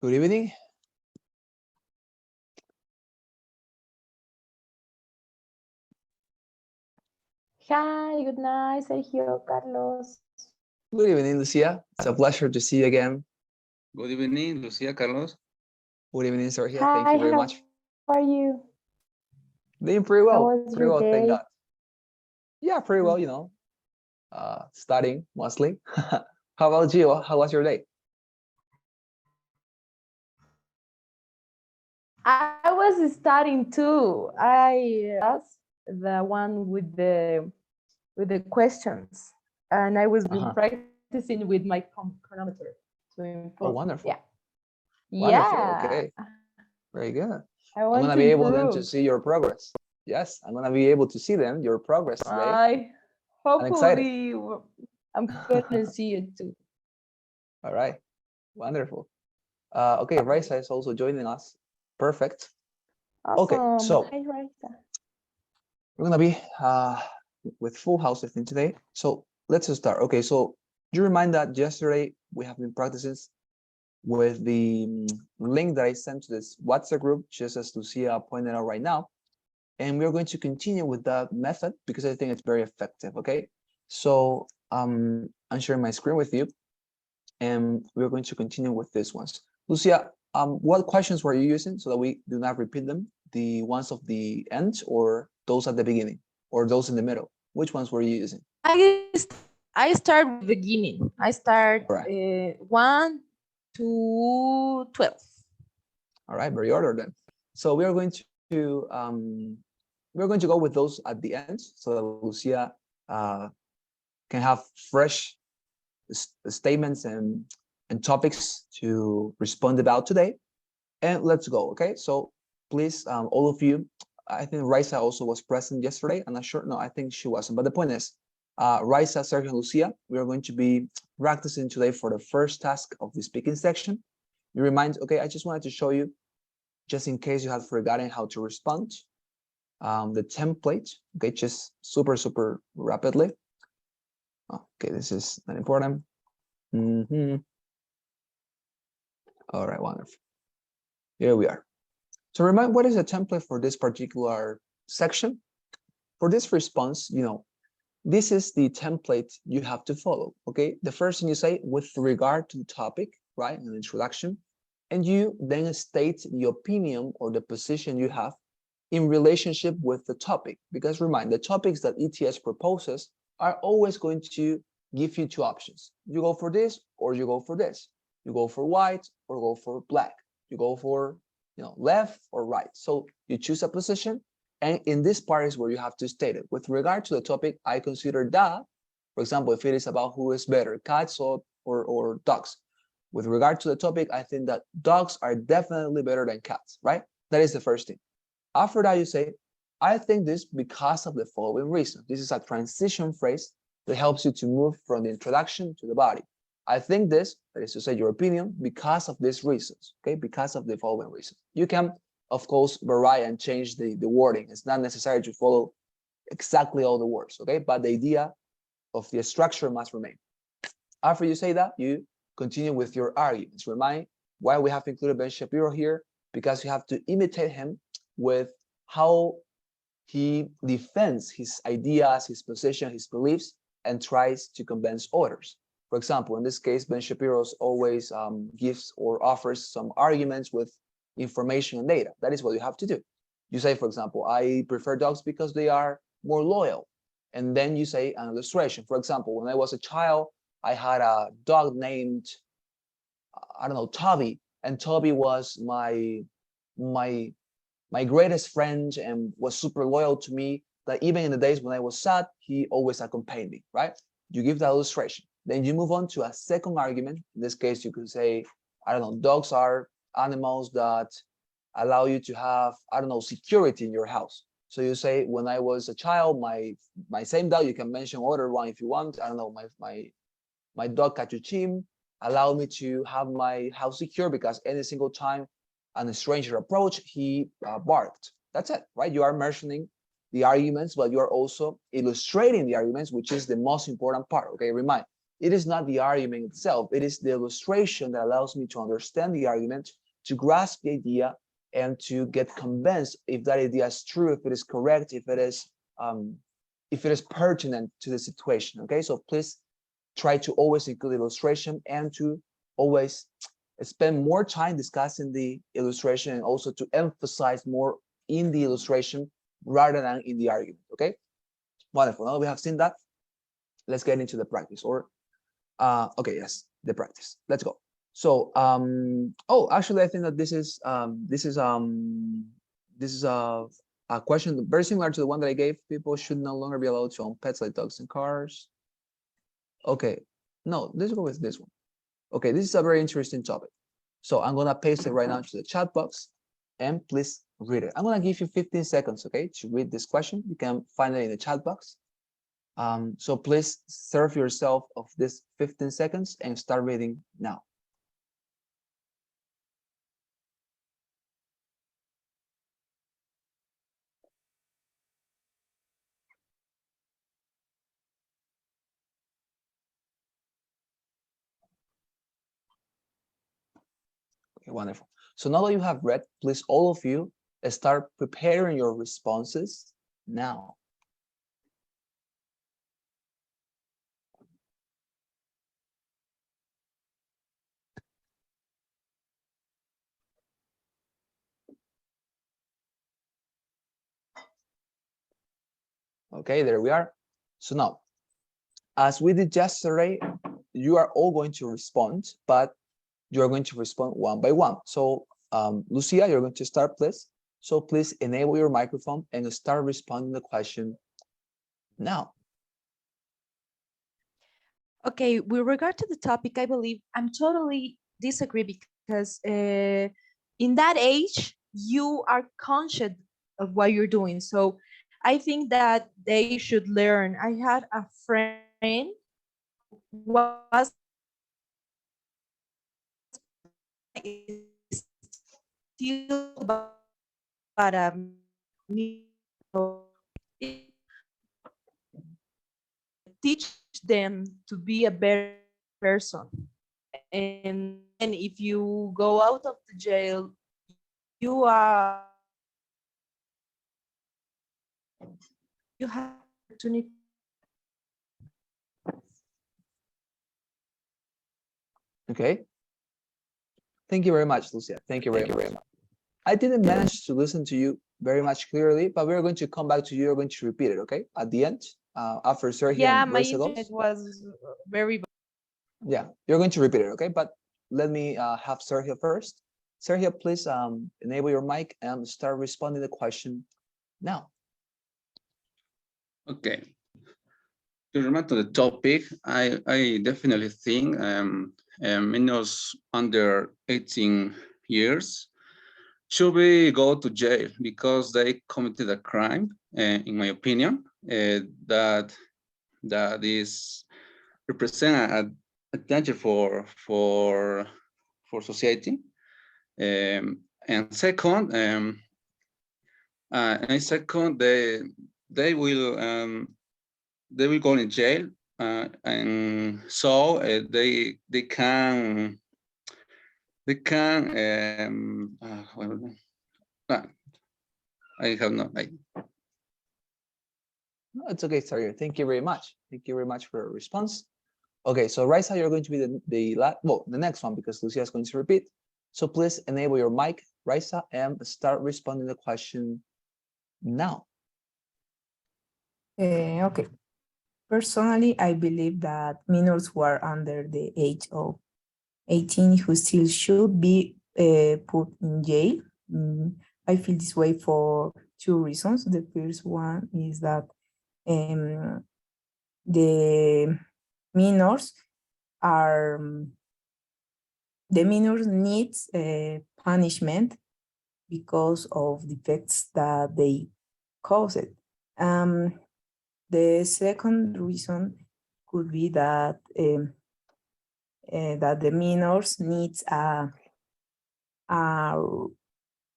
Good evening. Hi, good night, Sergio, Carlos. Good evening, Lucia. It's a pleasure to see you again. Good evening, Lucia, Carlos. Good evening, Sergio. Hi, Thank you very how much. are you? Doing pretty How well. was Pretty your well, thank day? God. Yeah, pretty well, you know. Studying mostly. How about you? How was your day? I was studying too. I asked the one with the questions, and I was been Uh-huh. practicing with my chronometer to Oh, improve. Yeah, wonderful. Wonderful. yeah. Okay. Very good. I I'm want gonna to be able then to improve. see your progress. Yes, I'm gonna be able to see then your progress today. I I'm excited. hopefully I'm gonna see it too. All right. Wonderful. Okay, Raisa is also joining us. Perfect. Okay, Awesome. so Hi, Raisa. we're gonna be with full house I think today. So let's just start. Okay, so do you remind that yesterday we have been practicing with the link that I sent to this WhatsApp group, just as Lucia pointed out right now. And we're going to continue with that method because I think it's very effective. Okay, so I'm sharing my screen with you, and we're going to continue with these ones. Lucia, what questions were you using so that we do not repeat them? The ones of the end, or those at the beginning, or those in the middle? Which ones were you using? I start with beginning. I start All right. 1 to 12. All right, very ordered then. So we're going to go with those at the end so that Lucia can have fresh statements and topics to respond about today. And let's go. Okay, so please, all of you, I think Raisa also was present yesterday. I'm not sure. No, I think she wasn't. But the point is, Raisa, Sergio, and Lucia, we are going to be practicing today for the first task of the speaking section. You remind, okay, I just wanted to show you, just in case you had forgotten how to respond, the template, okay, just super rapidly. Okay, this is not important. All right, wonderful. Here we are. So remind, what is the template for this particular section? For this response, you know, this is the template you have to follow, okay? The first thing you say with regard to the topic, right, an introduction, and you then state the opinion or the position you have in relationship with the topic. Because remind, the topics that ETS proposes are always going to give you two options. You go for this or you go for this. You go for white or go for black. You go for, you know, left or right. So you choose a position, and in this part is where you have to state it. With regard to the topic, I consider that, for example, if it is about who is better, cats or dogs. With regard to the topic, I think that dogs are definitely better than cats, right? That is the first thing. After that, you say, I think this because of the following reason. This is a transition phrase that helps you to move from the introduction to the body. I think this, that is to say your opinion, because of these reasons, okay? Because of the following reasons. You can, of course, vary and change the wording. It's not necessary to follow exactly all the words, okay? But the idea of the structure must remain. After you say that, you continue with your arguments. Remind why we have included Ben Shapiro here, because you have to imitate him with how he defends his ideas, his position, his beliefs, and tries to convince others. For example, in this case, Ben Shapiro always gives or offers some arguments with information and data. That is what you have to do. You say, for example, I prefer dogs because they are more loyal. And then you say an illustration. For example, when I was a child, I had a dog named, I don't know, Toby, and Toby was my my greatest friend and was super loyal to me, that even in the days when I was sad, he always accompanied me, right? You give that illustration. Then you move on to a second argument. In this case, you could say, I don't know, dogs are animals that allow you to have, I don't know, security in your house. So you say, when I was a child, my same dog, you can mention other one if you want. I don't know, my dog Cachuchim allowed me to have my house secure because any single time a stranger approached, he barked. That's it, right? You are mentioning the arguments, but you are also illustrating the arguments, which is the most important part. Okay, remind, it is not the argument itself. It is the illustration that allows me to understand the argument, to grasp the idea, and to get convinced if that idea is true, if it is correct, if it is pertinent to the situation. Okay, so please try to always include illustration and to always spend more time discussing the illustration and also to emphasize more in the illustration rather than in the argument. Okay, wonderful. Now we have seen that. Let's get into the practice. Or okay, yes, the practice. Let's go. So oh, actually, I think that this is a question very similar to the one that I gave. People should no longer be allowed to own pets like dogs and cars. Okay, no, let's go with this one. Okay, this is a very interesting topic. So I'm gonna paste it right now to the chat box, and please read it. I'm gonna give you 15 seconds, okay, to read this question. You can find it in the chat box. So please serve yourself of this 15 seconds and start reading now. Okay, wonderful. So now that you have read, please all of you start preparing your responses now. Okay, there we are. So now, as we did yesterday, you are all going to respond, but you're going to respond one by one. So Lucia, you're going to start, please. So please enable your microphone and start responding to the question now. Okay, with regard to the topic, I believe I'm totally disagree because in that age, you are conscious of what you're doing. So I think that they should learn. I had a friend who was still but teach them to be a better person. And if you go out of the jail, you are you have opportunity. Okay. Thank you very much, Lucia. Thank you very much. I didn't manage to listen to you very much clearly, but we're going to come back to you. You're going to repeat it, okay? At the end, after Sergio Yeah, and my Raisa internet goes. was very. Yeah, you're going to repeat it, okay? But let me have Sergio first. Sergio, please enable your mic and start responding to the question now. Okay. To remember to the topic, I definitely think minors under 18 years should be go to jail because they committed a crime, in my opinion, that is represent a danger for society. And second, they will go in jail, and so they can I have no idea. No, it's okay, Sergio. Thank you very much. Thank you very much for your response. Okay, so Raisa, you're going to be the next one because Lucia is going to repeat. So please enable your mic, Raisa, and start responding to the question now. Okay. Personally, I believe that minors who are under the age of 18 who still should be put in jail. I feel this way for two reasons. The first one is that the minors needs punishment because of the effects that they caused. The second reason could be that that the minors needs a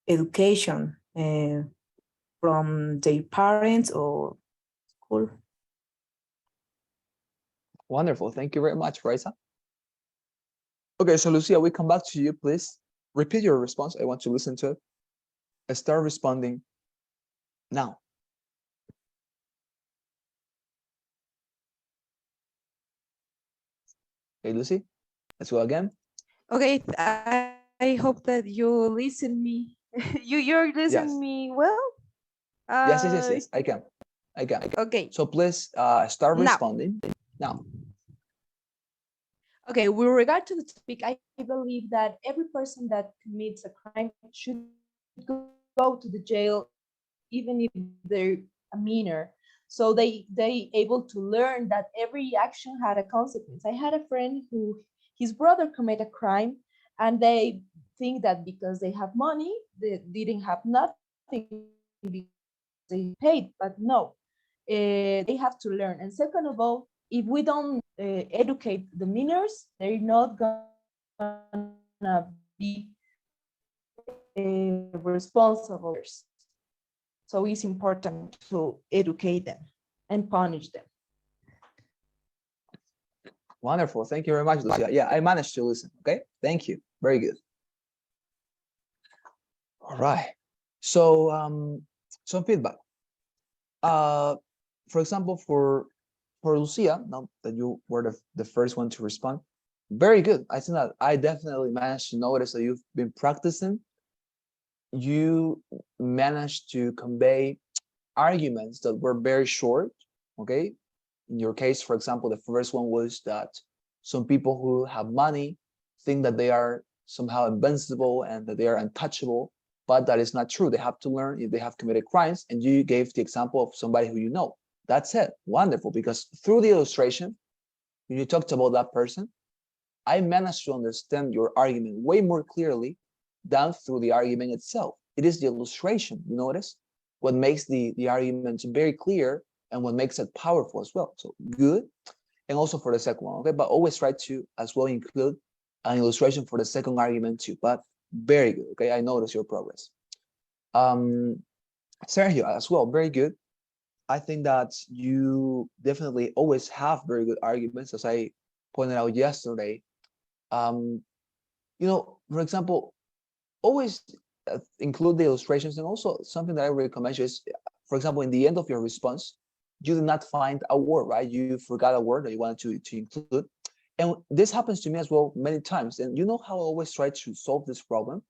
education from their parents or school. Wonderful. Thank you very much, Raisa. Okay, so Lucia, we come back to you. Please repeat your response. I want to listen to it. Start responding now. Okay, Lucy, let's go again. Okay, I hope that you listen me. You're listening Yes. me well. Yes. I can. I can. Okay. So please start Now. responding now. Okay, with regard to the topic, I believe that every person that commits a crime should go to the jail, even if they're a minor. So they able to learn that every action had a consequence. I had a friend who his brother committed a crime, and they think that because they have money, they didn't have nothing because they paid. But no, they have to learn. And second of all, if we don't educate the minors, they're not gonna be responsible. So it's important to educate them and punish them. Wonderful. Thank you very much, Lucia. Yeah, I managed to listen. Okay, thank you. Very good. All right. So some feedback. For example, for Lucia, now that you were the first one to respond, very good. I think that I definitely managed to notice that you've been practicing. You managed to convey arguments that were very short. Okay. In your case, for example, the first one was that some people who have money think that they are somehow invincible and that they are untouchable, but that is not true. They have to learn if they have committed crimes. And you gave the example of somebody who you know. That's it. Wonderful. Because through the illustration, when you talked about that person, I managed to understand your argument way more clearly than through the argument itself. It is the illustration, you notice, what makes the argument very clear and what makes it powerful as well. So good. And also for the second one, okay? But always try to as well include an illustration for the second argument too. But very good, okay? I notice your progress. Sergio as well, very good. I think that you definitely always have very good arguments, as I pointed out yesterday. You know, for example, always include the illustrations, and also something that I recommend you is, for example, in the end of your response, you did not find a word, right? You forgot a word that you wanted to include. And this happens to me as well many times. And you know how I always try to solve this problem?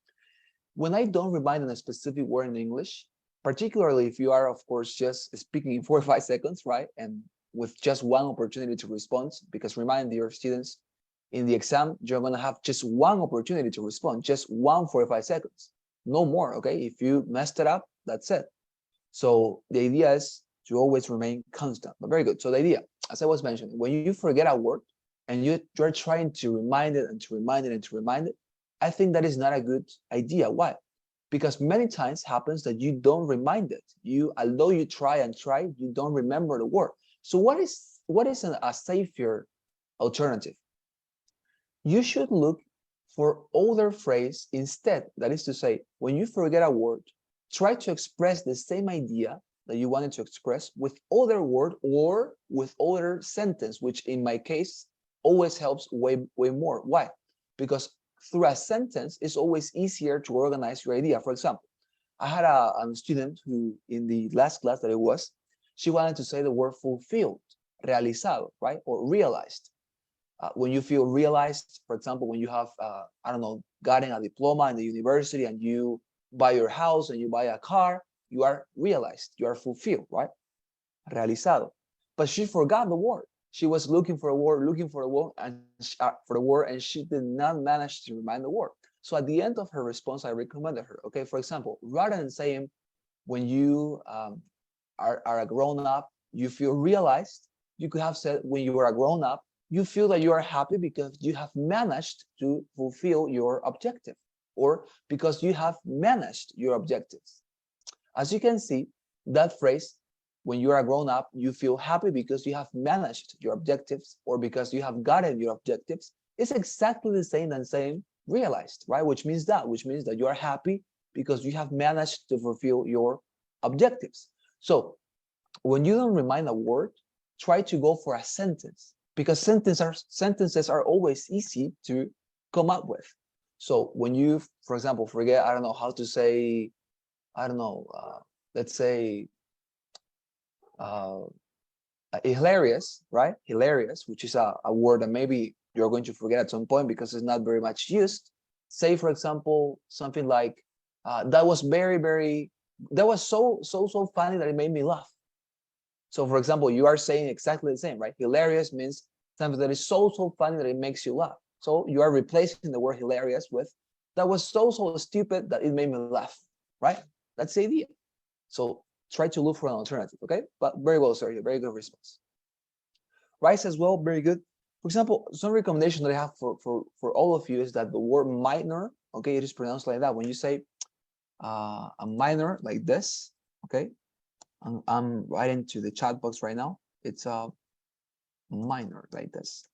When I don't remind on a specific word in English, particularly if you are, of course, just speaking in 4 or 5 seconds, right? And with just one opportunity to respond, because remind your students, in the exam, you're going to have just one opportunity to respond, just 1 4 or 5 seconds, no more, okay? If you messed it up, that's it. So the idea is to always remain constant, but very good. So the idea, as I was mentioning, when you forget a word and you're trying to remind it and to remind it and to remind it, I think that is not a good idea. Why? Because many times happens that you don't remind it. Although you try and try, you don't remember the word. So what is a safer alternative? You should look for other phrase instead. That is to say, when you forget a word, try to express the same idea that you wanted to express with other word or with other sentence, which in my case always helps way more. Why? Because through a sentence, it's always easier to organize your idea. For example, I had a student who, in the last class that it was, she wanted to say the word fulfilled, realizado, right? Or realized. When you feel realized, for example, when you have, I don't know, gotten a diploma in the university and you buy your house and you buy a car, you are realized, you are fulfilled, right? Realizado. But she forgot the word. She was looking for a word, and she did not manage to remind the word. So at the end of her response, I recommended her, okay, for example, rather than saying, when you are a grown up, you feel realized, you could have said, when you are a grown up, you feel that you are happy because you have managed to fulfill your objective, or because you have managed your objectives. As you can see, that phrase, when you are a grown up, you feel happy because you have managed your objectives or because you have gotten your objectives, is exactly the same as saying realized, right? Which means that you are happy because you have managed to fulfill your objectives. So when you don't remind a word, try to go for a sentence. because sentences are always easy to come up with. So when you, for example, forget, I don't know how to say, I don't know, let's say hilarious, right? Hilarious, which is a word that maybe you're going to forget at some point because it's not very much used. Say, for example, something like, that was that was so funny that it made me laugh. So for example, you are saying exactly the same, right? Hilarious means something that is so funny that it makes you laugh. So you are replacing the word hilarious with, that was so stupid that it made me laugh, right? That's the idea. So try to look for an alternative, okay? But very well, sir. Very good response. Rice as well, very good. For example, some recommendation that I have for all of you is that the word minor, okay, it is pronounced like that. When you say a minor like this, okay, I'm writing to the chat box right now. It's a minor like this.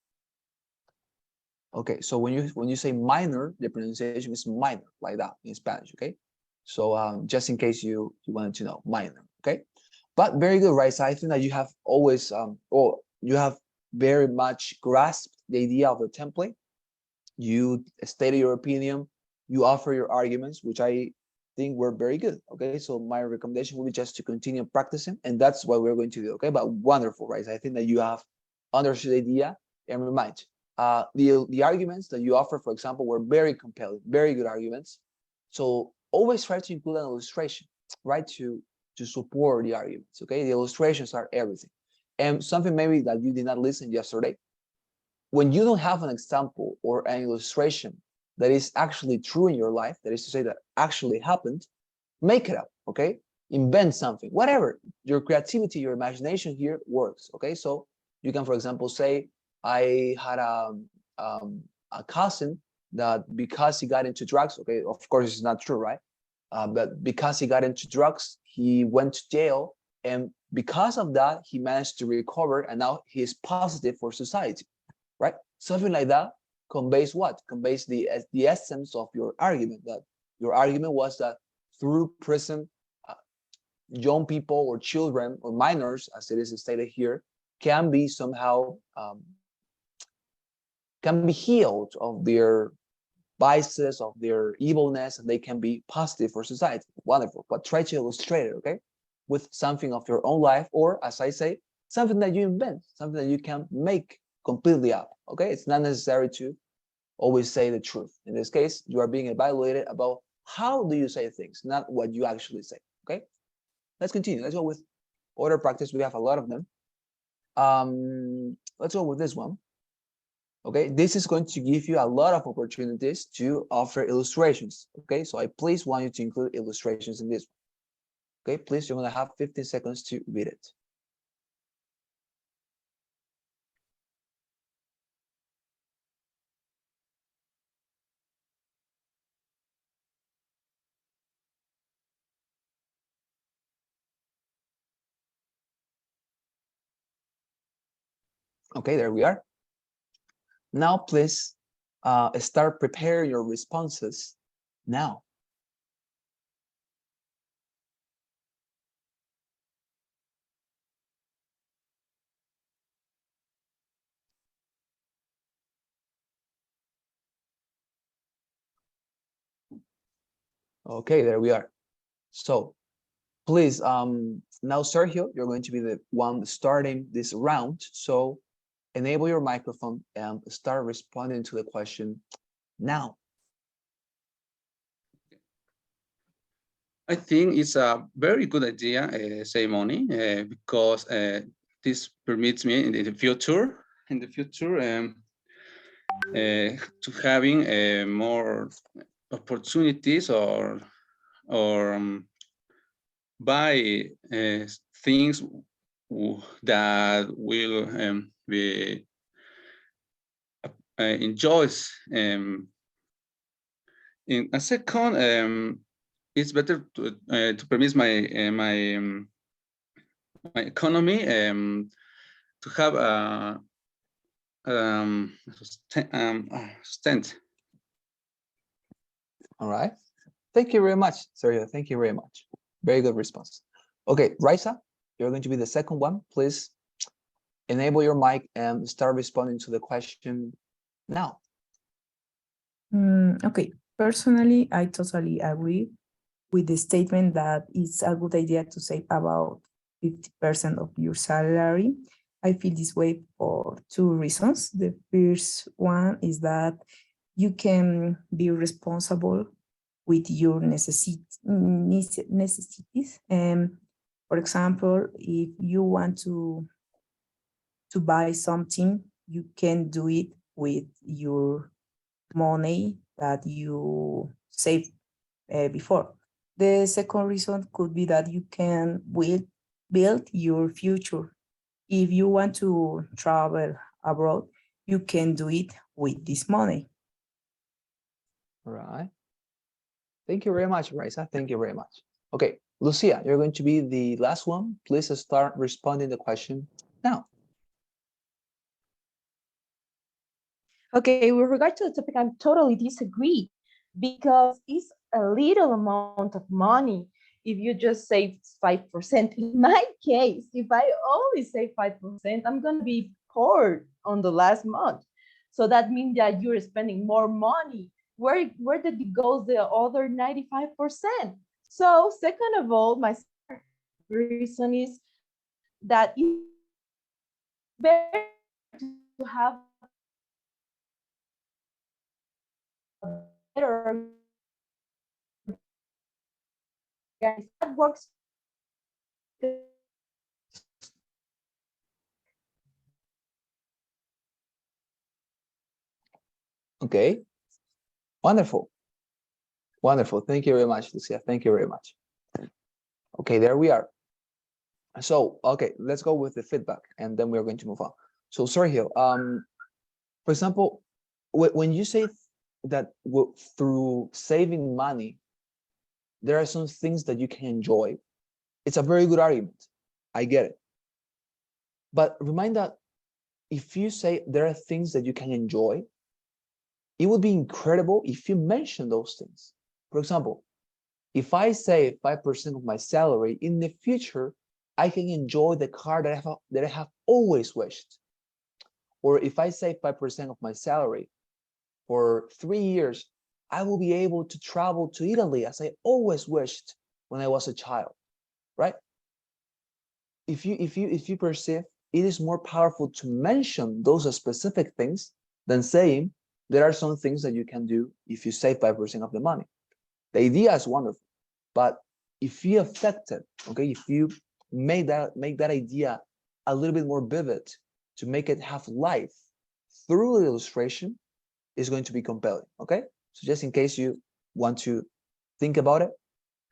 Okay, so when you say minor, the pronunciation is minor like that in Spanish, okay? So just in case you wanted to know, minor, okay? But very good, right? So I think that you have always, or you have very much grasped the idea of the template. You stated your opinion, you offer your arguments, which I think were very good, okay? So my recommendation would be just to continue practicing, and that's what we're going to do, okay? But wonderful, right? So I think that you have understood the idea, and remind, the arguments that you offer, for example, were very compelling, very good arguments. So always try to include an illustration, right? To support the arguments, okay? The illustrations are everything. And something maybe that you did not listen yesterday, when you don't have an example or an illustration that is actually true in your life, that is to say that actually happened, make it up, okay? Invent something, whatever. Your creativity, your imagination here works, okay? So you can, for example, say, I had a cousin that because he got into drugs, okay, of course it's not true, right? But because he got into drugs, he went to jail, and because of that, he managed to recover, and now he is positive for society, right? Something like that conveys what? Conveys the essence of your argument, that your argument was that through prison, young people or children or minors, as it is stated here, can be somehow can be healed of their vices, of their evilness, and they can be positive for society. Wonderful. But try to illustrate it, okay, with something of your own life, or as I say, something that you invent, something that you can make completely up, okay? It's not necessary to always say the truth. In this case, you are being evaluated about how do you say things, not what you actually say, okay? Let's continue. Let's go with order practice. We have a lot of them. Let's go with this one. Okay, this is going to give you a lot of opportunities to offer illustrations. Okay, so I please want you to include illustrations in this one. Okay, please, you're going to have 15 seconds to read it. Okay, there we are. Now, please start preparing your responses now. Okay, there we are. So please, now Sergio, you're going to be the one starting this round. So enable your microphone and start responding to the question now. I think it's a very good idea, ceremony, because this permits me in the future, to having more opportunities or buy things that will be enjoys. In a second, it's better to permit my economy to have a stand. All right. Thank you very much, Sergio. Thank you very much. Very good response. Okay, Raisa, you're going to be the second one. Please enable your mic and start responding to the question now. Okay, personally, I totally agree with the statement that it's a good idea to save about 50% of your salary. I feel this way for two reasons. The first one is that you can be responsible with your necessities. For example, if you want to buy something, you can do it with your money that you saved before. The second reason could be that you can build your future. If you want to travel abroad, you can do it with this money. All right. Thank you very much, Raisa. Thank you very much. Okay, Lucia, you're going to be the last one. Please start responding the question now. Okay, with regard to the topic, I totally disagree because it's a little amount of money if you just save 5%. In my case, if I only save 5%, I'm going to be poor on the last month. So that means that you're spending more money. Where did it go the other 95%? So second of all, my reason is that it's better to have better that works. Okay, wonderful. Wonderful. Thank you very much, Lucia. Thank you very much. Okay, there we are. So, okay, let's go with the feedback and then we're going to move on. So, Sergio, for example, when you say that through saving money, there are some things that you can enjoy, it's a very good argument. I get it. But remind that if you say there are things that you can enjoy, it would be incredible if you mention those things. For example, if I save 5% of my salary in the future, I can enjoy the car that I have always wished. Or if I save 5% of my salary for 3 years, I will be able to travel to Italy as I always wished when I was a child, right? If you perceive, it is more powerful to mention those specific things than saying there are some things that you can do if you save 5% of the money. The idea is wonderful, but if you affect it, okay, if you make that idea a little bit more vivid to make it have life through the illustration, is going to be compelling. Okay, so just in case you want to think about it,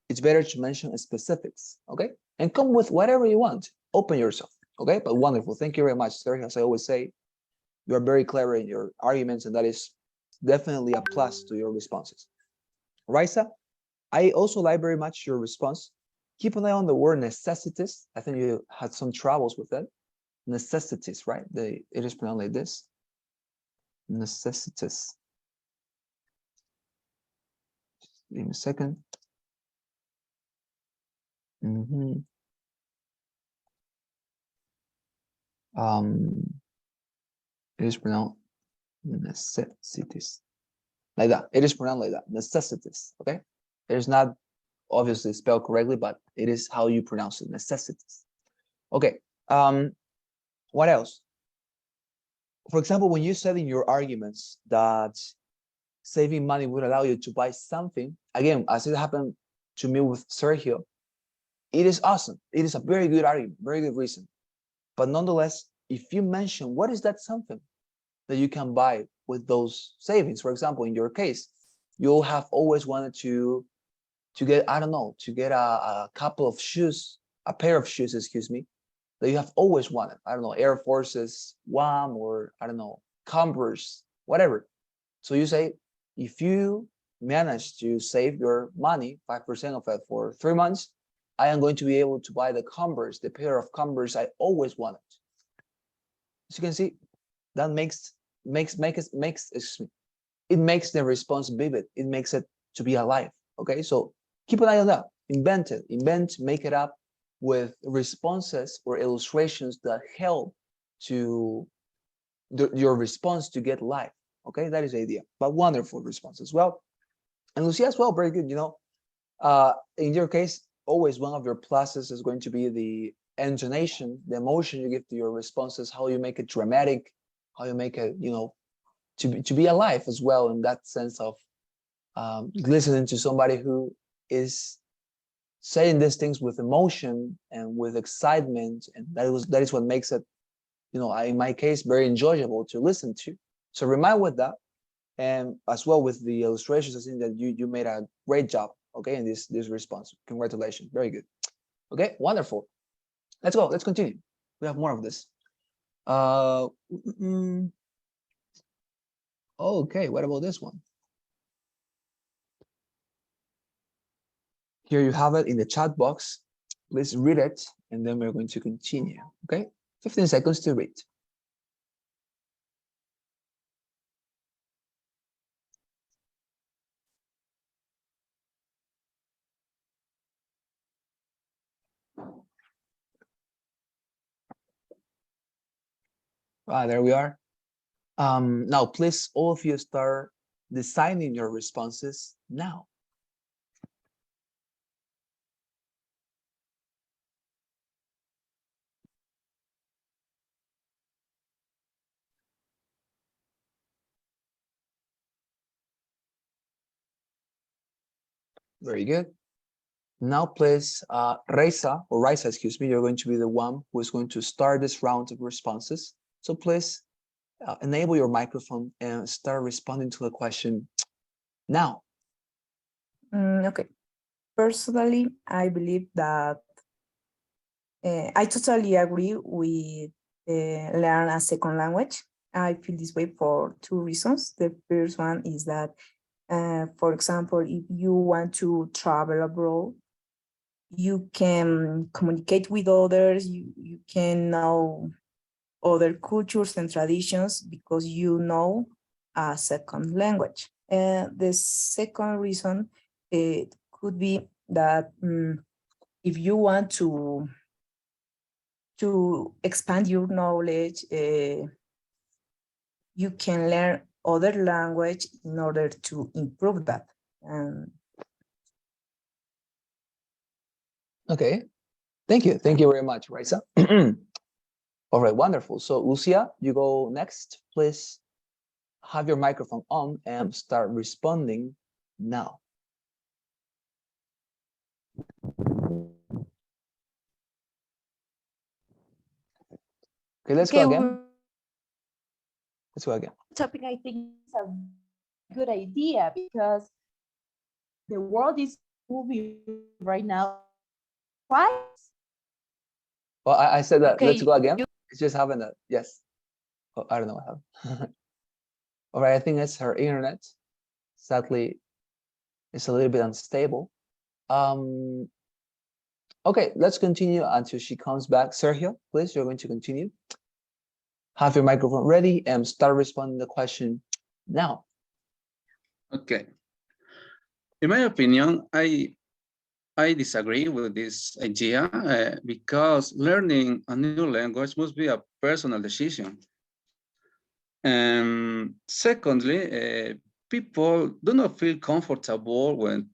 it's better to mention specifics. Okay, and come with whatever you want. Open yourself. Okay, but wonderful. Thank you very much, Sergio. As I always say, you are very clever in your arguments, and that is definitely a plus to your responses. Raisa, I also like very much your response. Keep an eye on the word necessities. I think you had some troubles with that. Necessities, right? It is pronounced like this. Necessities. Just give me a second. It is pronounced necessities. Like that. It is pronounced like that. Necessities. Okay. It is not obviously spelled correctly, but it is how you pronounce it. Necessities. Okay. What else? For example, when you said in your arguments that saving money would allow you to buy something, again, as it happened to me with Sergio, it is awesome. It is a very good argument, very good reason. But nonetheless, if you mention what is that something that you can buy with those savings, for example, in your case, you'll have always wanted to get, I don't know, to get a couple of shoes, a pair of shoes, excuse me, that you have always wanted. I don't know, Air Forces, One, or I don't know, Converse, whatever. So you say, if you manage to save your money, 5% of it for 3 months, I am going to be able to buy the Converse, the pair of Converse I always wanted. As you can see, that makes the response vivid. It makes it to be alive. Okay, so keep an eye on that. Invent, make it up with responses or illustrations that help to your response to get live. Okay, that is the idea. But wonderful response as well. And Lucia as well, very good. In your case, always one of your pluses is going to be the intonation, the emotion you give to your responses, how you make it dramatic, how you make it, to be alive as well, in that sense of listening to somebody who is saying these things with emotion and with excitement, and that is what makes it, in my case, very enjoyable to listen to. So remind with that, and as well with the illustrations. I think that you made a great job, okay, in this response. Congratulations, very good. Okay, wonderful. Let's go. Let's continue. We have more of this. Okay, what about this one? Here you have it in the chat box. Please read it, and then we're going to continue. Okay, 15 seconds to read. There we are. Now, please, all of you start designing your responses now. Very good. Now, please, Raisa, excuse me, you're going to be the one who is going to start this round of responses. So please enable your microphone and start responding to the question now. Okay. Personally, I believe that I totally agree with learn a second language. I feel this way for two reasons. The first one is that, for example, if you want to travel abroad, you can communicate with others, you can know other cultures and traditions because you know a second language. The second reason it could be that if you want to expand your knowledge, you can learn other language in order to improve that. Okay, thank you very much, Raisa. All right, wonderful. So Lucia, you go next. Please have your microphone on and start responding now. Okay, let's go again. Let's go again. Topic I think is a good idea because the world is moving right now. Why? Well, I said that. Okay, Let's go again. It's just having a yes. Oh, I don't know what happened. All right, I think it's her internet. Sadly, it's a little bit unstable. Okay, let's continue until she comes back. Sergio, please, you're going to continue. Have your microphone ready and start responding to the question now. Okay. In my opinion, I disagree with this idea because learning a new language must be a personal decision. And secondly, people do not feel comfortable when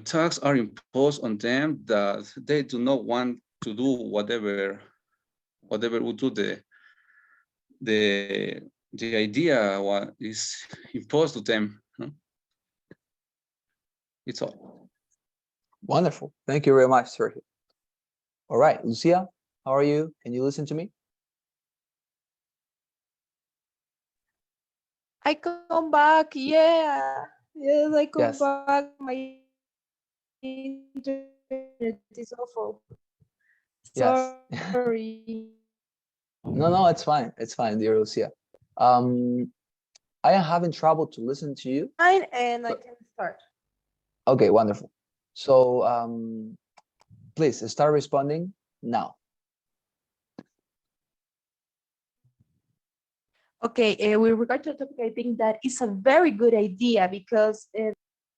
tasks are imposed on them that they do not want to do whatever would do the idea what is imposed to them. It's all. Wonderful. Thank you very much, Sergio. All right, Lucia, how are you? Can you listen to me? I come back. Yeah. Yes, I come Yes. back. My internet is awful. Yes. Sorry. No, it's fine. It's fine, dear Lucia. I am having trouble to listen to you. Fine, and I can start. Okay, wonderful. So please start responding now. Okay, with regard to the topic, I think that is a very good idea because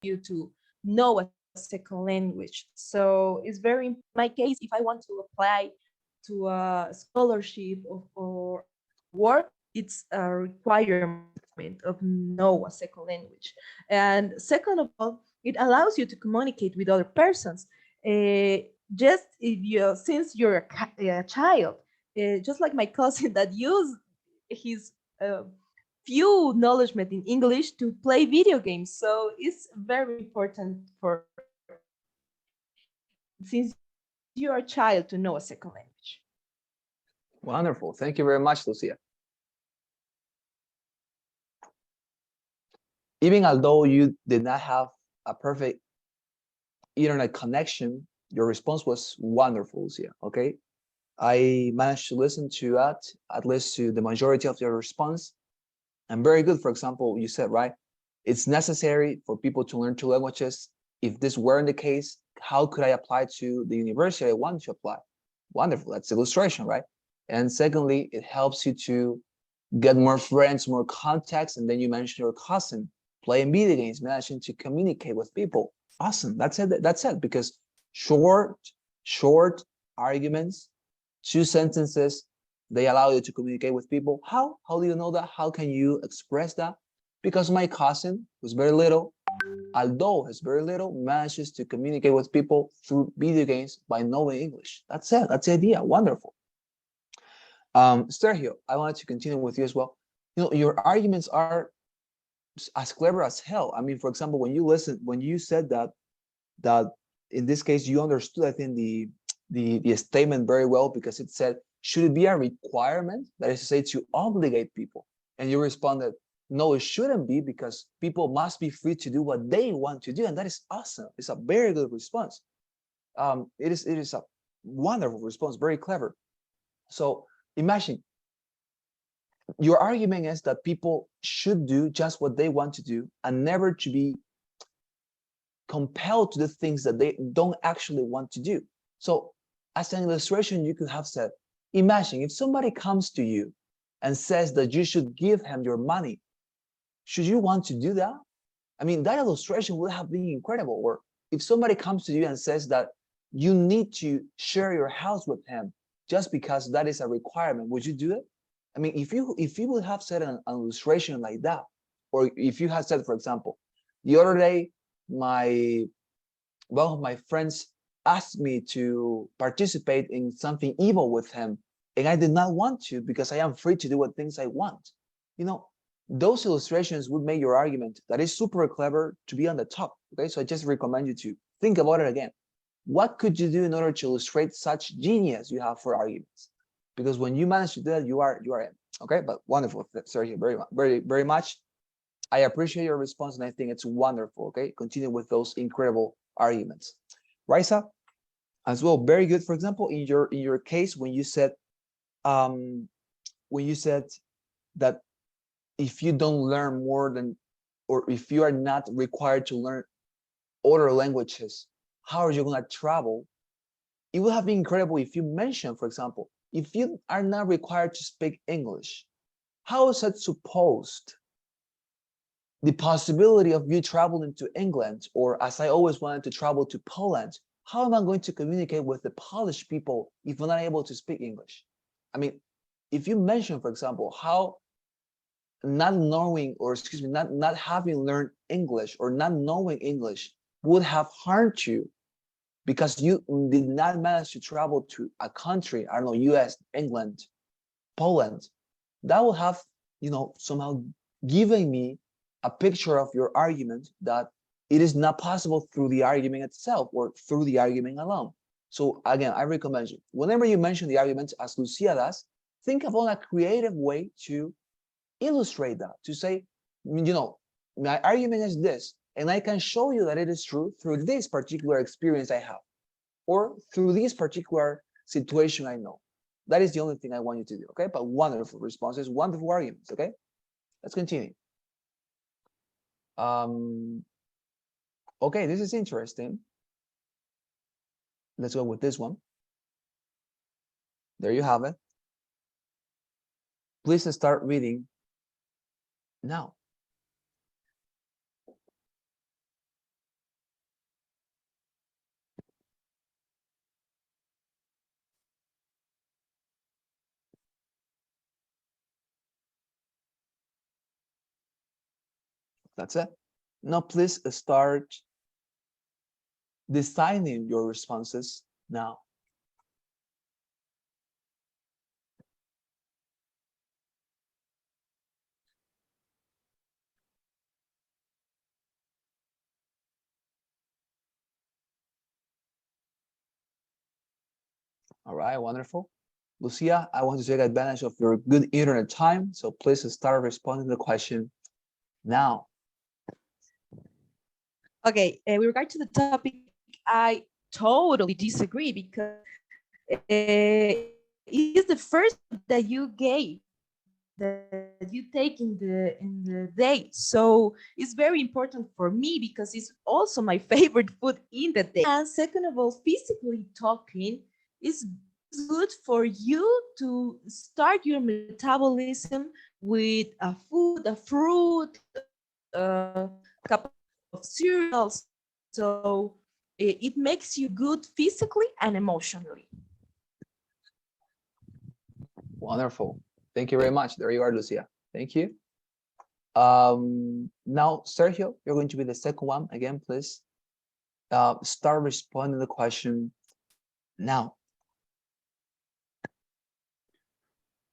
you to know a second language. So it's very, in my case, if I want to apply to a scholarship or work, it's a requirement of know a second language. And second of all, it allows you to communicate with other persons. Uh, just if you, since you're a child, just like my cousin that used his few knowledge in English to play video games. So it's very important for since you're a child to know a second language. Wonderful. Thank you very much, Lucia. Even although you did not have a perfect internet connection, your response was wonderful, Lucia. Okay. I managed to listen to that, at least to the majority of your response. And very good. For example, you said, right, it's necessary for people to learn two languages. If this weren't the case, how could I apply to the university I want to apply? Wonderful. That's illustration, right? And secondly, it helps you to get more friends, more contacts. And then you mentioned your cousin playing video games, managing to communicate with people. Awesome. That's it. That's it. Because short arguments, two sentences, they allow you to communicate with people. How do you know that? How can you express that? Because my cousin, who's very little, although he's very little, manages to communicate with people through video games by knowing English. That's it. That's the idea. Wonderful. Sergio, I wanted to continue with you as well. You know, your arguments are as clever as hell. I mean, for example, when you said that in this case you understood, I think the statement very well, because it said, should it be a requirement, that is to say, to obligate people? And you responded, no, it shouldn't be, because people must be free to do what they want to do. And that is awesome. It's a very good response. It is a wonderful response, very clever. So imagine, your argument is that people should do just what they want to do and never to be compelled to the things that they don't actually want to do. So as an illustration, you could have said, imagine if somebody comes to you and says that you should give him your money, should you want to do that? I mean, that illustration would have been incredible. Or if somebody comes to you and says that you need to share your house with him just because that is a requirement, would you do it? I mean, if you would have said an illustration like that, or if you had said, for example, the other day, one of my friends asked me to participate in something evil with him, and I did not want to because I am free to do what things I want. You know, those illustrations would make your argument that is super clever to be on the top. Okay, so I just recommend you to think about it again. What could you do in order to illustrate such genius you have for arguments? Because when you manage to do that, you are in. Okay, but wonderful, Sergio, very much. I appreciate your response, and I think it's wonderful. Okay, continue with those incredible arguments. Raisa, as well, very good. For example, in your case, um, when you said that if you don't learn more than, or if you are not required to learn other languages, how are you going to travel? It would have been incredible if you mentioned, for example, if you are not required to speak English, how is it supposed the possibility of you traveling to England, or as I always wanted to travel to Poland, how am I going to communicate with the Polish people if I'm not able to speak English? I mean, if you mention, for example, how not knowing, or excuse me, not having learned English or not knowing English would have harmed you because you did not manage to travel to a country, I don't know, US, England, Poland, that will have, somehow given me a picture of your argument that it is not possible through the argument itself or through the argument alone. So again, I recommend you, whenever you mention the argument, as Lucia does, think about a creative way to illustrate that, to say, my argument is this, and I can show you that it is true through this particular experience I have, or through this particular situation I know. That is the only thing I want you to do, okay? But wonderful responses, wonderful arguments, okay? Let's continue. Okay, this is interesting. Let's go with this one. There you have it. Please start reading now. That's it. Now, please start designing your responses now. All right, wonderful. Lucia, I want to take advantage of your good internet time, so please start responding to the question now. Okay, with regard to the topic, I totally disagree because it is the first that you gave that you take in the day. So it's very important for me because it's also my favorite food in the day. And second of all, physically talking is good for you to start your metabolism with a food, a fruit, a cup of cereals. So it makes you good physically and emotionally. Wonderful. Thank you very much. There you are, Lucia. Thank you. Now, Sergio, you're going to be the second one. Again, please start responding to the question now.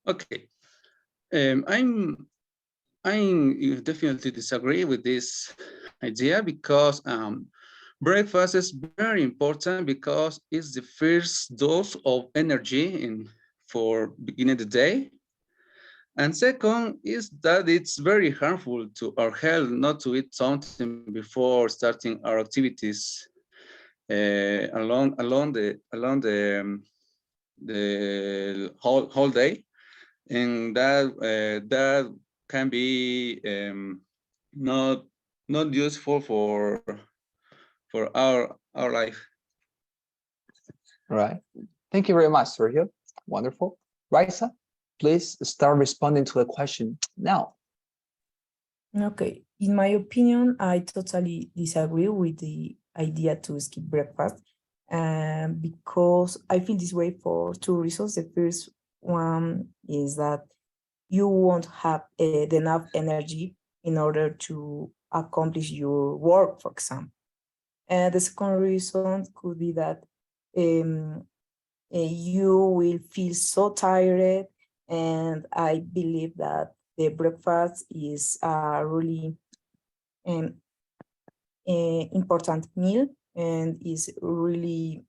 Okay. I definitely disagree with this idea because breakfast is very important because it's the first dose of energy for beginning the day. And second is that it's very harmful to our health not to eat something before starting our activities along the whole day, and that can be not useful for our life. All right. Thank you very much, Sergio. Wonderful. Raisa, please start responding to the question now. Okay, in my opinion, I totally disagree with the idea to skip breakfast because I feel this way for two reasons. The first one is that you won't have enough energy in order to accomplish your work, for example. And the second reason could be that you will feel so tired, and I believe that the breakfast is a really important meal and is really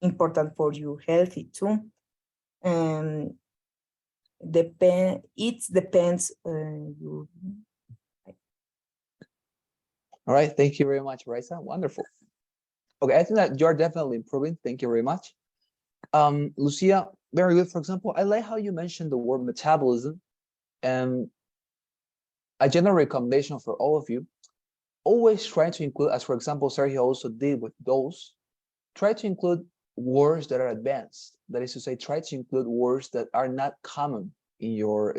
important for your healthy too. And it depends on you. All right. Thank you very much, Raisa. Wonderful. Okay, I think that you're definitely improving. Thank you very much. Lucia, very good. For example, I like how you mentioned the word metabolism, and a general recommendation for all of you, always try to include, as for example, Sergio also did with those, try to include words that are advanced. That is to say, try to include words that are not common in your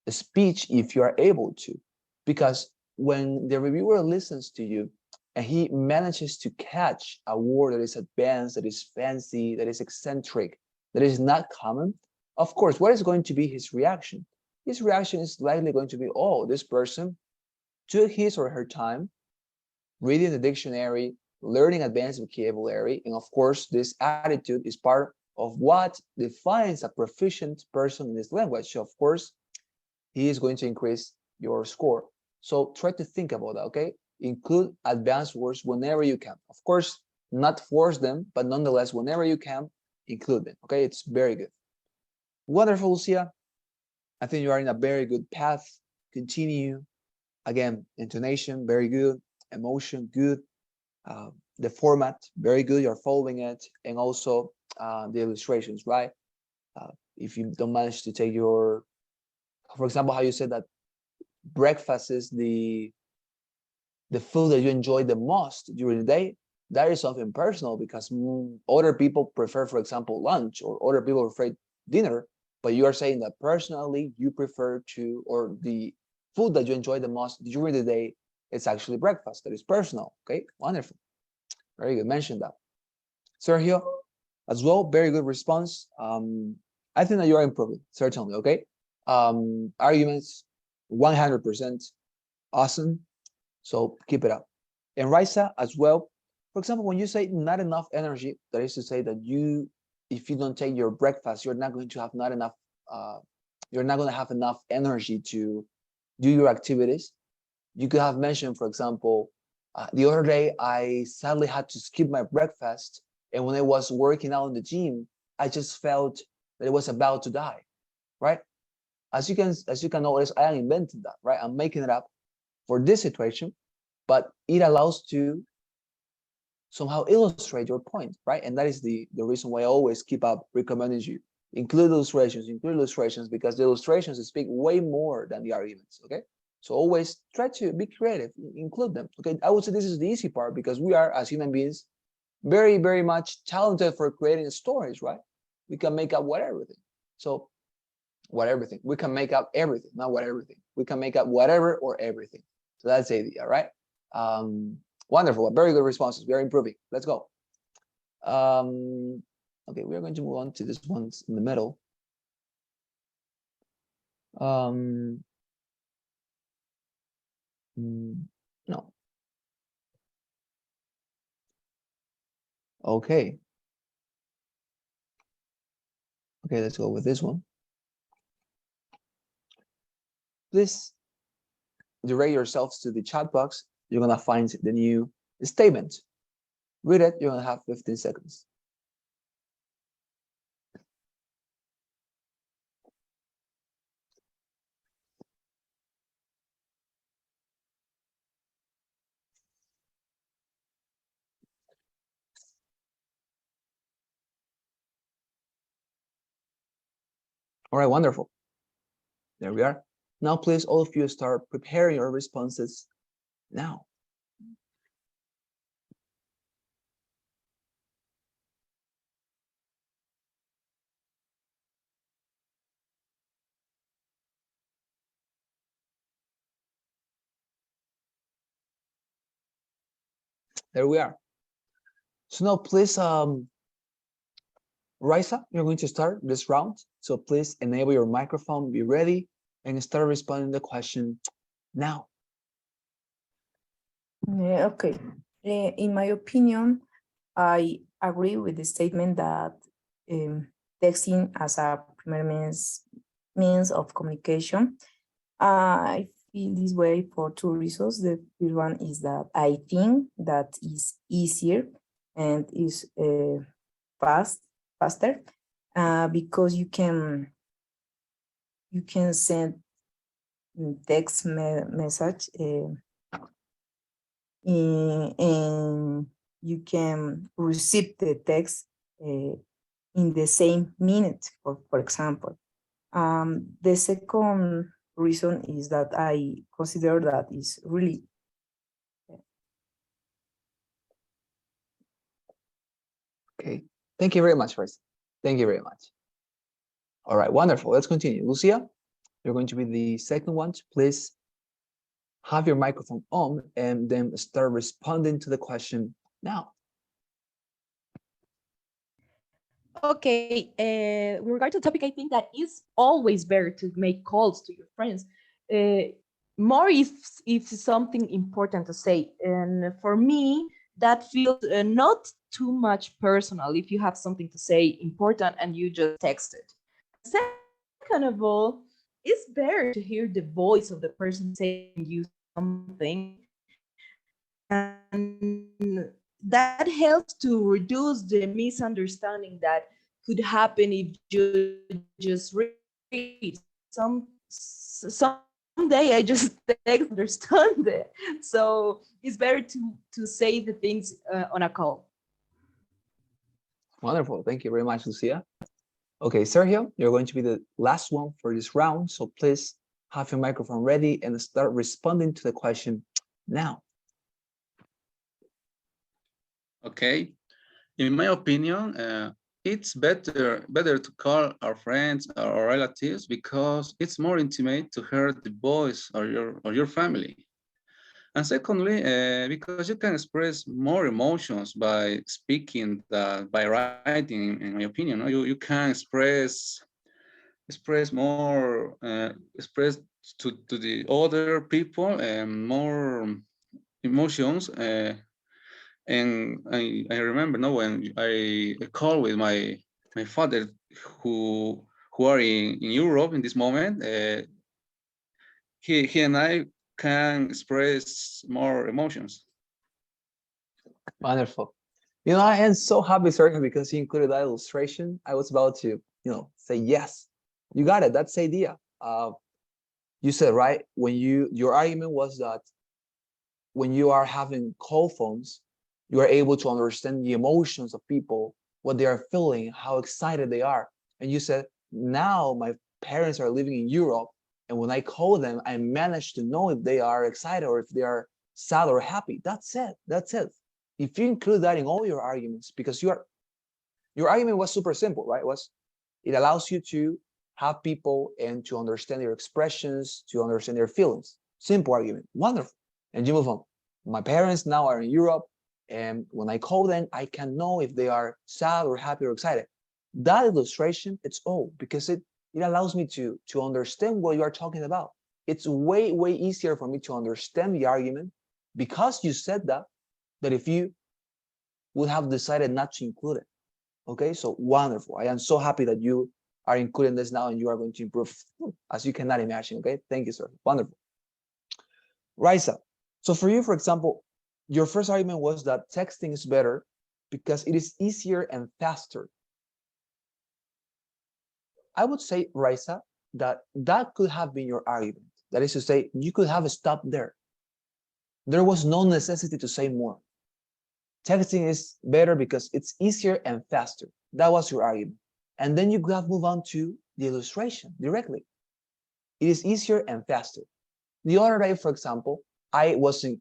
speech if you are able to. Because when the reviewer listens to you and he manages to catch a word that is advanced, that is fancy, that is eccentric, that is not common, of course, what is going to be his reaction? His reaction is likely going to be, oh, this person took his or her time reading the dictionary, learning advanced vocabulary, and of course, this attitude is part of what defines a proficient person in this language. So of course, he is going to increase your score. So try to think about that, okay? Include advanced words whenever you can. Of course, not force them, but nonetheless, whenever you can, include them, okay? It's very good. Wonderful, Lucia. I think you are in a very good path. Continue. Again, intonation, very good. Emotion, good. The format, very good. You're following it. And also the illustrations, right? If you don't manage to take your, for example, how you said that breakfast is the food that you enjoy the most during the day, that is something personal because other people prefer, for example, lunch, or other people prefer dinner, but you are saying that personally you prefer to, or the food that you enjoy the most during the day, it's actually breakfast. That is personal. Okay, wonderful. Very good. Mention that. Sergio, as well, very good response. I think that you are improving, certainly. Okay. Arguments, 100% awesome. So keep it up. And Raisa as well. For example, when you say not enough energy, that is to say that if you don't take your breakfast, you're not going to have not enough. You're not going to have enough energy to do your activities. You could have mentioned, for example, the other day I sadly had to skip my breakfast, and when I was working out in the gym, I just felt that it was about to die, right? As you can notice, I am inventing that, right? I'm making it up for this situation, but it allows to somehow illustrate your point, right? And that is the reason why I always keep up recommending you include illustrations, because the illustrations speak way more than the arguments, okay? So always try to be creative, include them, okay? I would say this is the easy part because we are, as human beings, very, very much talented for creating stories, right? We can make up what everything. So what everything. We can make up everything, not what everything. We can make up whatever or everything. So that's the idea, right? Wonderful, very good responses. We are improving. Let's go. Okay, we are going to move on to this one in the middle. No. Okay. Okay, let's go with this one. Please direct yourselves to the chat box. You're gonna find the new statement. Read it, you're gonna have 15 seconds. All right, wonderful. There we are. Now, please, all of you start preparing your responses now. There we are. So now, please, Raisa, you're going to start this round. So please enable your microphone, be ready, and start responding to the question now. Okay. In my opinion, I agree with the statement that texting as a primary means of communication. I feel this way for two reasons. The first one is that I think that is easier and is faster because you can send text message and you can receive the text in the same minute, for example. The second reason is that I consider that is really Okay, thank you very much, Raisa. Thank you very much. All right, wonderful. Let's continue. Lucia, you're going to be the second one. Please have your microphone on and then start responding to the question now. Okay, with regard to the topic, I think that it's always better to make calls to your friends. More if it's something important to say. And for me, that feels not too much personal if you have something to say important and you just text it. Second of all, it's better to hear the voice of the person saying you something. And that helps to reduce the misunderstanding that could happen if you just read. Someday I just understand it. So it's better to say the things on a call. Wonderful. Thank you very much, Lucia. Okay, Sergio, you're going to be the last one for this round. So please have your microphone ready and start responding to the question now. Okay. In my opinion, it's better to call our friends or relatives because it's more intimate to hear the voice of your family. And secondly, because you can express more emotions by speaking than by writing, in my opinion. You can express express more, express to the other people more emotions. And I remember no when I call with my father who are in Europe in this moment. He and I can express more emotions. Wonderful. You know, I am so happy, sir, because he included that illustration. I was about to, say yes. You got it. That's the idea. You said right when your argument was that when you are having call phones, you are able to understand the emotions of people, what they are feeling, how excited they are. And you said, now my parents are living in Europe, and when I call them, I manage to know if they are excited or if they are sad or happy. That's it. That's it. If you include that in all your arguments, because your argument was super simple, right? It allows you to have people and to understand their expressions, to understand their feelings. Simple argument. Wonderful. And you move on. My parents now are in Europe, and when I call them, I can know if they are sad or happy or excited. That illustration, it's all because it allows me to understand what you are talking about. It's way, way easier for me to understand the argument because you said that if you would have decided not to include it. Okay, so wonderful. I am so happy that you are including this now and you are going to improve as you cannot imagine. Okay, thank you, sir. Wonderful. Raisa, so for you, for example, your first argument was that texting is better because it is easier and faster. I would say, Raisa, that could have been your argument. That is to say, you could have stopped there. There was no necessity to say more. Texting is better because it's easier and faster. That was your argument. And then you could have moved on to the illustration directly. It is easier and faster. The other day, for example, I was in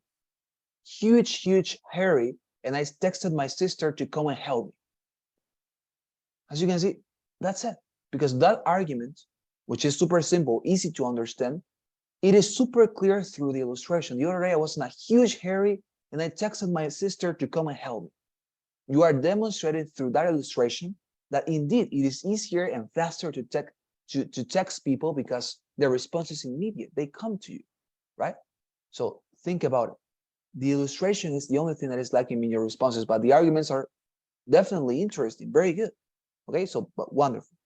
huge hurry and I texted my sister to come and help me. As you can see, that's it. Because that argument, which is super simple, easy to understand, it is super clear through the illustration. The other day I was in a huge hurry and I texted my sister to come and help me. You are demonstrating through that illustration that indeed it is easier and faster to text people because their response is immediate. They come to you, right? So think about it. The illustration is the only thing that is lacking in your responses, but the arguments are definitely interesting, very good. Okay, so but wonderful.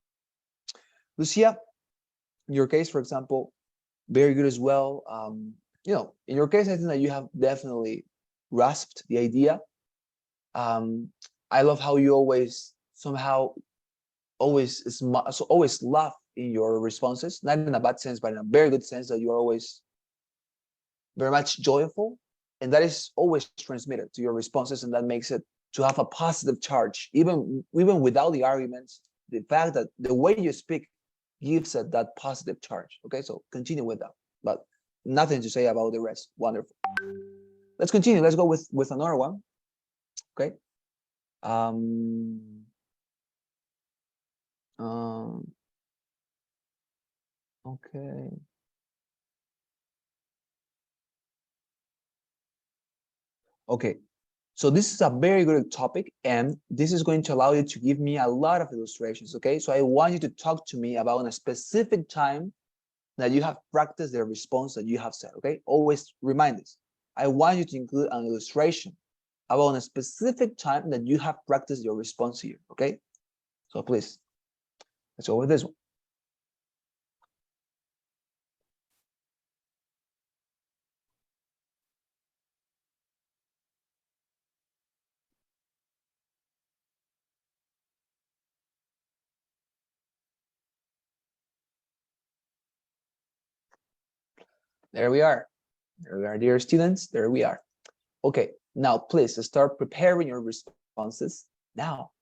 Lucia, in your case, for example, very good as well. In your case, I think that you have definitely grasped the idea. I love how you always somehow always laugh in your responses, not in a bad sense, but in a very good sense that you are always very much joyful, and that is always transmitted to your responses, and that makes it to have a positive charge, even without the arguments. The fact that the way you speak gives it that positive charge. Okay, so continue with that, but nothing to say about the rest. Wonderful. Let's continue. Let's go with another one. Okay. Okay. Okay. So this is a very good topic, and this is going to allow you to give me a lot of illustrations. Okay. So I want you to talk to me about a specific time that you have practiced the response that you have said. Okay. Always remind this. I want you to include an illustration about a specific time that you have practiced your response here. Okay. So please, let's go with this one. There we are. There we are, dear students. There we are. Okay, now please start preparing your responses now.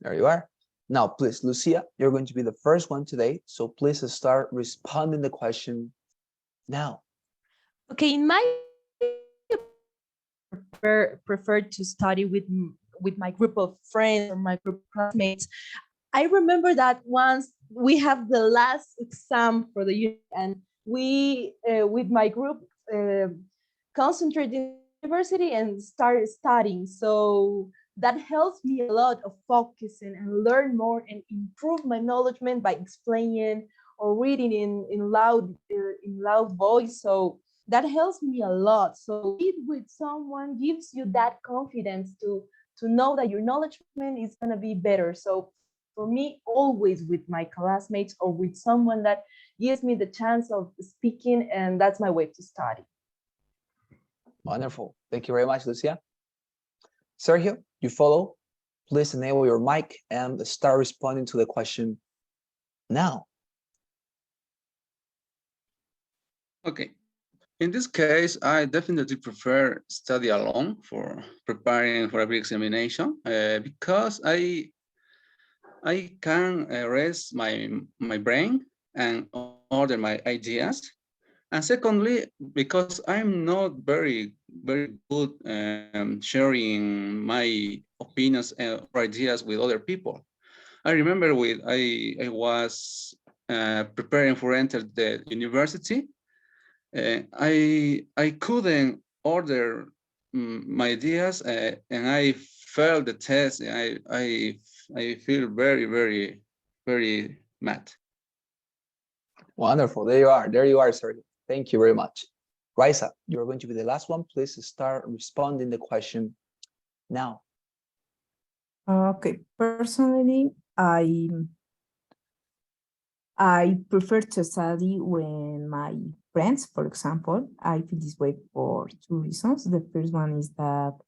There you are. Now, please, Lucia, you're going to be the first one today. So please start responding the question now. Okay, in my prefer to study with my group of friends or my group of classmates. I remember that once we have the last exam for the year, and we with my group concentrate in the university and start studying. So that helps me a lot of focusing and learn more and improve my knowledge by explaining or reading in loud voice. So that helps me a lot. So it with someone gives you that confidence to know that your knowledge is going to be better. So for me, always with my classmates or with someone that gives me the chance of speaking, and that's my way to study. Wonderful. Thank you very much, Lucia. Sergio, you follow. Please enable your mic and start responding to the question now. Okay. In this case, I definitely prefer study alone for preparing for every examination because I can rest my brain and order my ideas. And secondly, because I'm not very good sharing my opinions or ideas with other people. I remember I was preparing for enter the university. I couldn't order my ideas, and I failed the test. I feel very mad. Wonderful. There you are. There you are, Sergio. Thank you very much. Raisa, you're going to be the last one. Please start responding the question now. Okay, personally, I prefer to study when my friends, for example, I feel this way for two reasons. The first one is that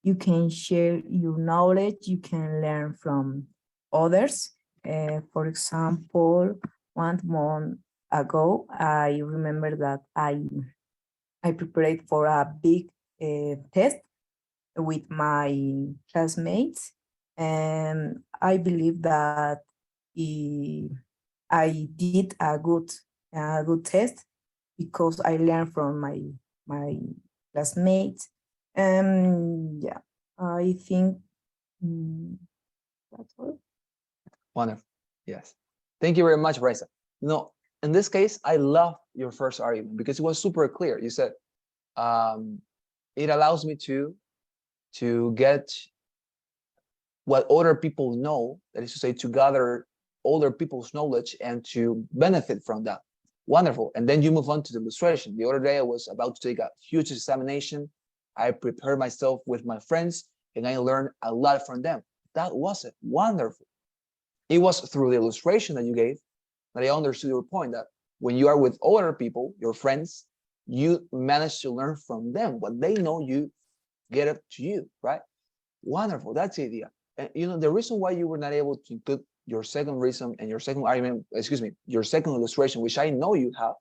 you can share your knowledge, you can learn from others. For example, 1 month ago, I remember that I prepared for a big test with my classmates, and I believe that eh, I did a good test because I learned from my classmates. Yeah, I think that's all. Wonderful. Yes. Thank you very much, Raisa. You know, in this case, I love your first argument because it was super clear. You said it allows me to get what other people know, that is to say, to gather other people's knowledge and to benefit from that. Wonderful. And then you move on to the illustration. The other day I was about to take a huge examination. I prepared myself with my friends and I learned a lot from them. That was it. Wonderful. It was through the illustration that you gave that I understood your point that when you are with other people, your friends, you manage to learn from them. What they know, you get it to you, right? Wonderful. That's the idea. And you know, the reason why you were not able to include your second reason and your second argument, excuse me, your second illustration, which I know you have,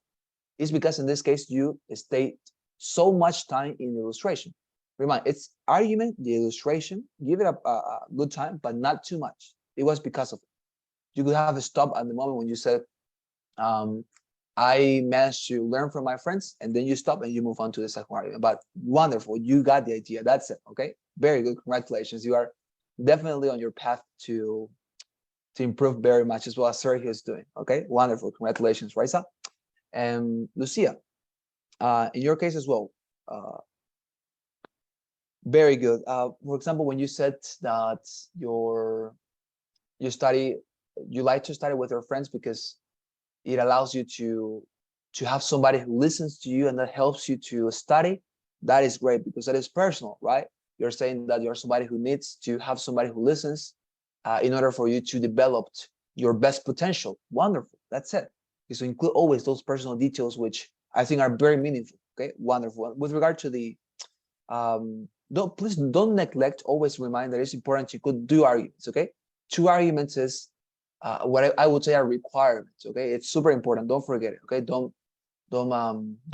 is because in this case you stayed so much time in the illustration. Remind, it's argument, the illustration, give it a good time, but not too much. It was because of it. You could have stopped at the moment when you said, I managed to learn from my friends, and then you stop and you move on to the second argument. But wonderful, you got the idea. That's it. Okay, very good. Congratulations. You are definitely on your path to improve very much, as well as Sergio is doing. Okay, wonderful. Congratulations, Raisa. And Lucia, in your case as well, very good. For example, when you said that you study, you like to study with your friends because it allows you to have somebody who listens to you and that helps you to study. That is great because that is personal, right? You're saying that you're somebody who needs to have somebody who listens in order for you to develop your best potential. Wonderful. That's it. So include always those personal details, which I think are very meaningful. Okay, wonderful. With regard to the please don't neglect. Always remind that it's important to include two arguments. Okay, two arguments is what I would say are requirements. Okay, it's super important. Don't forget it. Okay, don't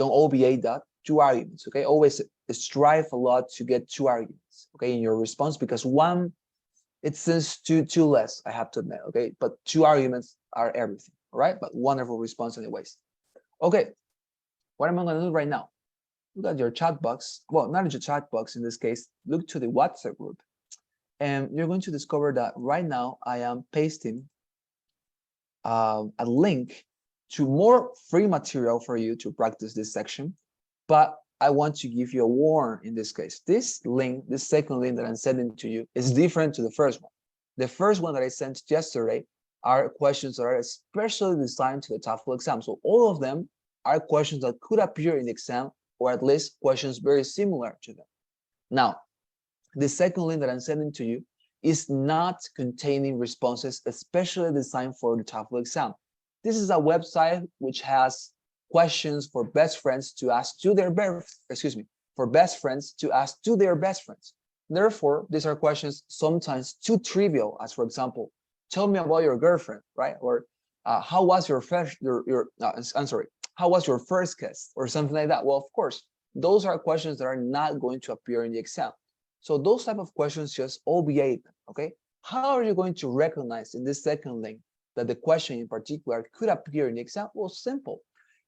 obviate that. Two arguments. Okay, always strive a lot to get two arguments. Okay, in your response because one it says too less. I have to admit. Okay, but two arguments are everything. All right, but wonderful response anyways. Okay, what am I going to do right now? Look at your chat box. Well, not your chat box in this case. Look to the WhatsApp group, and you're going to discover that right now I am pasting a link to more free material for you to practice this section. But I want to give you a warn in this case. This link, this second link that I'm sending to you is different to the first one. The first one that I sent yesterday are questions that are especially designed to the TOEFL exam. So all of them are questions that could appear in the exam, or at least questions very similar to them. Now, the second link that I'm sending to you is not containing responses especially designed for the TOEFL exam. This is a website which has questions for best friends to ask to their for best friends to ask to their best friends. Therefore, these are questions sometimes too trivial, as for example, tell me about your girlfriend, right? Or how was your first how was your first kiss, or something like that. Well, of course, those are questions that are not going to appear in the exam. So those type of questions, just obviate them, okay? How are you going to recognize in this second link that the question in particular could appear in the exam? Well, simple.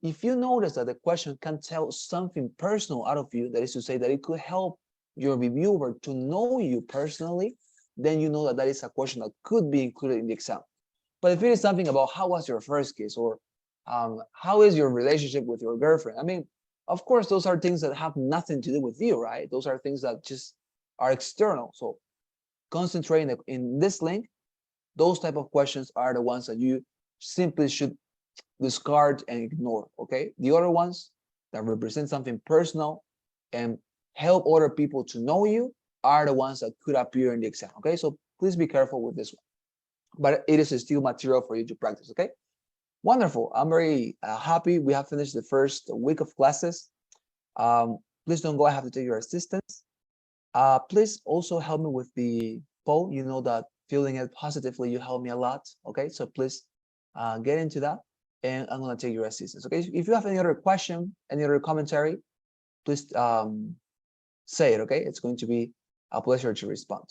If you notice that the question can tell something personal out of you, that is to say that it could help your reviewer to know you personally, then you know that that is a question that could be included in the exam. But if it is something about how was your first kiss, or how is your relationship with your girlfriend, I mean, of course, those are things that have nothing to do with you, right? Those are things that just are external. So concentrating in this link, those type of questions are the ones that you simply should discard and ignore, okay? The other ones that represent something personal and help other people to know you are the ones that could appear in the exam, okay? So please be careful with this one. But it is still material for you to practice, okay? Wonderful. I'm very happy we have finished the first week of classes. Please don't go. I have to take your assistance. Please also help me with the poll. You know that feeling it positively, you help me a lot, okay? So please get into that, and I'm gonna take your assistance, okay? If you have any other question, any other commentary, please say it, okay? It's going to be a pleasure to respond.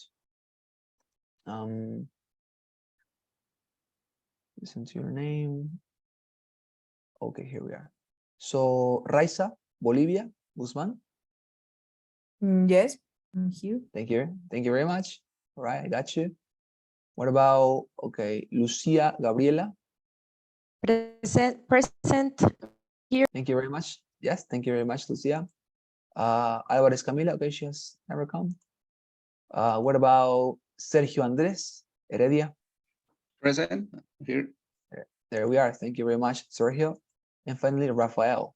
Listen to your name. Okay, here we are. So Raiza, Bolivia, Guzman. Yes, I'm here. Thank you. Thank you very much. All right, I got you. What about, okay, Lucia, Gabriela? Present here. Thank you very much. Yes, thank you very much, Lucia. Alvarez Camila, okay, she has never come. What about Sergio Andres Heredia? Present here. There we are. Thank you very much, Sergio. And finally, Rafael.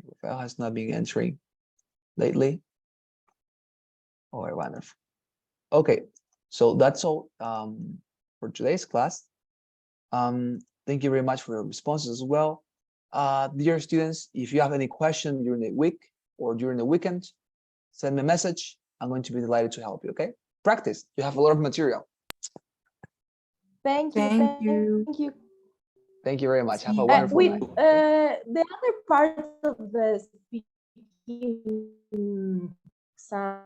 Rafael has not been entering lately. Oh, wonderful. Okay, so that's all for today's class. Thank you very much for your responses as well. Dear students, if you have any question during the week or during the weekend, send me a message. I'm going to be delighted to help you, okay? Practice. You have a lot of material. Thank you. Thank you. Thank you. Thank you very much. Have a See wonderful With night. the other part of the speaking exam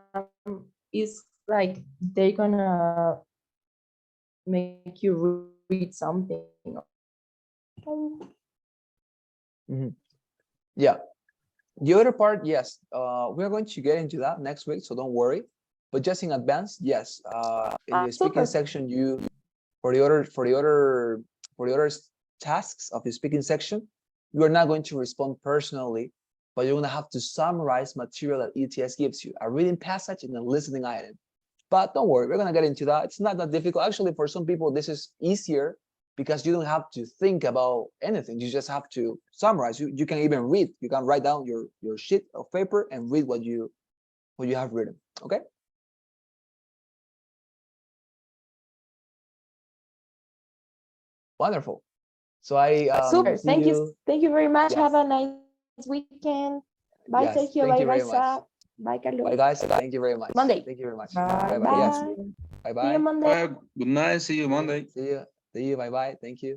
is like they're gonna make you read something. Yeah. The other part, yes, we're going to get into that next week, so don't worry. But just in advance, yes, in the speaking Super. section, you for the other tasks of the speaking section, you are not going to respond personally, but you're going to have to summarize material that ETS gives you, a reading passage and a listening item. But don't worry, we're going to get into that. It's not that difficult. Actually, for some people, this is easier because you don't have to think about anything. You just have to summarize. You can even read. You can write down your sheet of paper and read what you have written. Okay. Wonderful. So I Super. see Thank you. Thank you very much. Yes. Have a nice weekend. Bye, Yes, Sergio. thank Bye, you very Raisa. much. Bye, Carlos. Bye, guys. Thank you very much. Monday. Thank you very much. Bye. Bye. Yes. Bye. Bye. See you Bye. Monday. Good night. See you Monday. See you. See you. Bye. Bye. Thank you.